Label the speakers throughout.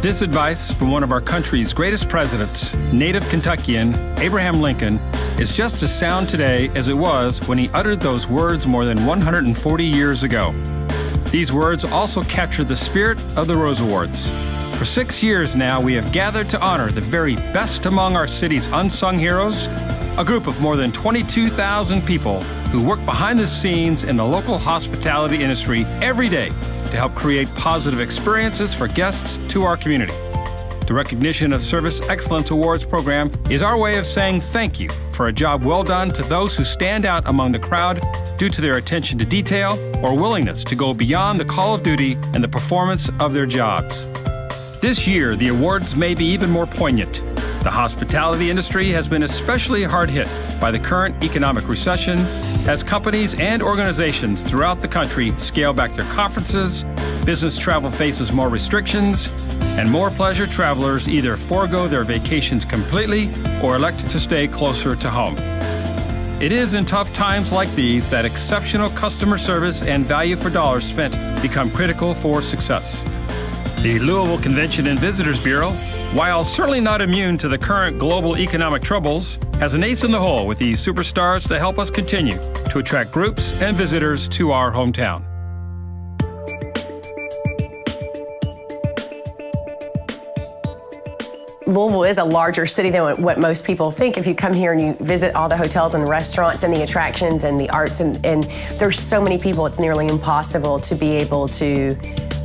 Speaker 1: This advice from one of our country's greatest presidents, native Kentuckian Abraham Lincoln, is just as sound today as it was when he uttered those words more than 140 years ago. These words also capture the spirit of the Rose Awards. For 6 years now, we have gathered to honor the very best among our city's unsung heroes, a group of more than 22,000 people who work behind the scenes in the local hospitality industry every day to help create positive experiences for guests to our community. The Recognition of Service Excellence Awards program is our way of saying thank you for a job well done to those who stand out among the crowd due to their attention to detail or willingness to go beyond the call of duty and the performance of their jobs. This year, the awards may be even more poignant. The hospitality industry has been especially hard hit by the current economic recession as companies and organizations throughout the country scale back their conferences, business travel faces more restrictions, and more pleasure travelers either forego their vacations completely or elect to stay closer to home. It is in tough times like these that exceptional customer service and value for dollars spent become critical for success. The Louisville Convention and Visitors Bureau, while certainly not immune to the current global economic troubles, has an ace in the hole with these superstars to help us continue to attract groups and visitors to our hometown.
Speaker 2: Louisville is a larger city than what most people think. If you come here and you visit all the hotels and restaurants and the attractions and the arts, and there's so many people, it's nearly impossible to be able to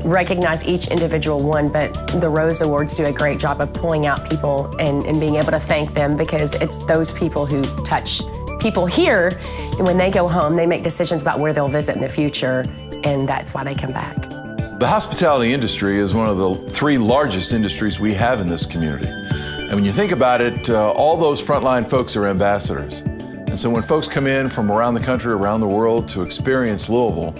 Speaker 2: recognize each individual one, but the Rose Awards do a great job of pulling out people and being able to thank them, because it's those people who touch people here, and when they go home, they make decisions about where they'll visit in the future, and that's why they come back.
Speaker 3: The hospitality industry is one of the 3 largest industries we have in this community. And when you think about it, all those frontline folks are ambassadors. And so when folks come in from around the country, around the world to experience Louisville,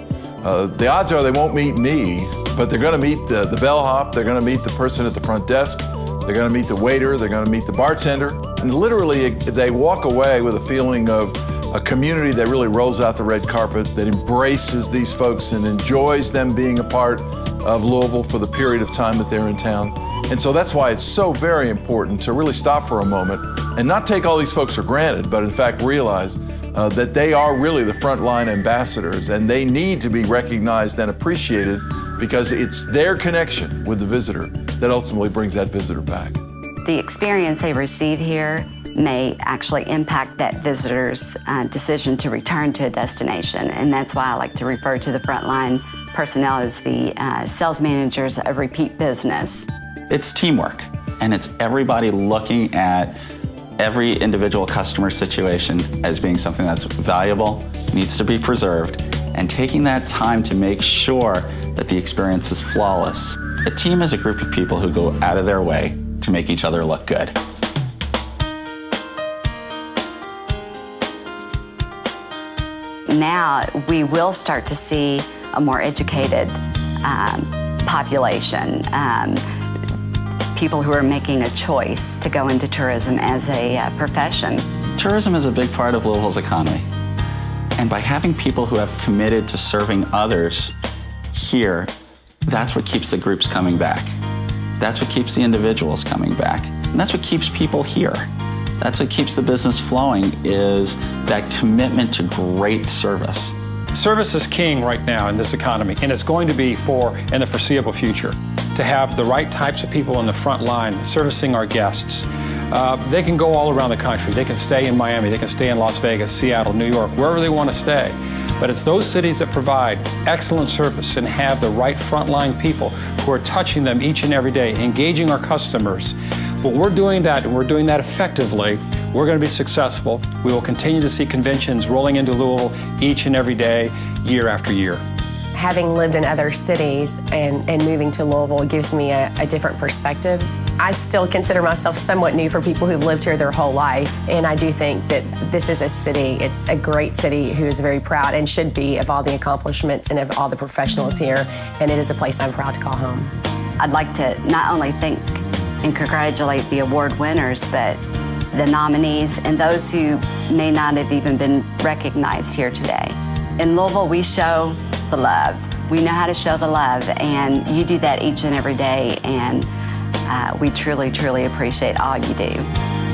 Speaker 3: the odds are they won't meet me, but they're gonna meet the bellhop, they're gonna meet the person at the front desk, they're gonna meet the waiter, they're gonna meet the bartender. And literally, they walk away with a feeling of a community that really rolls out the red carpet, that embraces these folks and enjoys them being a part of Louisville for the period of time that they're in town. And so that's why it's so very important to really stop for a moment and not take all these folks for granted, but in fact realize that they are really the frontline ambassadors, and they need to be recognized and appreciated because it's their connection with the visitor that ultimately brings that visitor back.
Speaker 4: The experience they receive here may actually impact that visitor's decision to return to a destination. And that's why I like to refer to the frontline personnel as the sales managers of repeat business.
Speaker 5: It's teamwork, and it's everybody looking at every individual customer situation as being something that's valuable, needs to be preserved, and taking that time to make sure that the experience is flawless. A team is a group of people who go out of their way to make each other look good.
Speaker 4: Now we will start to see a more educated population, people who are making a choice to go into tourism as a profession.
Speaker 5: Tourism is a big part of Louisville's economy. And by having people who have committed to serving others here, that's what keeps the groups coming back. That's what keeps the individuals coming back. And that's what keeps people here. That's what keeps the business flowing, is that commitment to great service.
Speaker 1: Service is king right now in this economy, and it's going to be in the foreseeable future. To have the right types of people in the front line servicing our guests. They can go all around the country. They can stay in Miami, they can stay in Las Vegas, Seattle, New York, wherever they want to stay. But it's those cities that provide excellent service and have the right frontline people who are touching them each and every day, engaging our customers. When we're doing that, and we're doing that effectively, we're going to be successful. We will continue to see conventions rolling into Louisville each and every day, year after year.
Speaker 2: Having lived in other cities and moving to Louisville gives me a different perspective. I still consider myself somewhat new for people who've lived here their whole life, and I do think that this is a city, it's a great city who is very proud and should be of all the accomplishments and of all the professionals here, and it is a place I'm proud to call home.
Speaker 4: I'd like to not only thank and congratulate the award winners, but the nominees and those who may not have even been recognized here today. In Louisville, we show the love. We know how to show the love, and you do that each and every day, and We truly, truly appreciate all you do.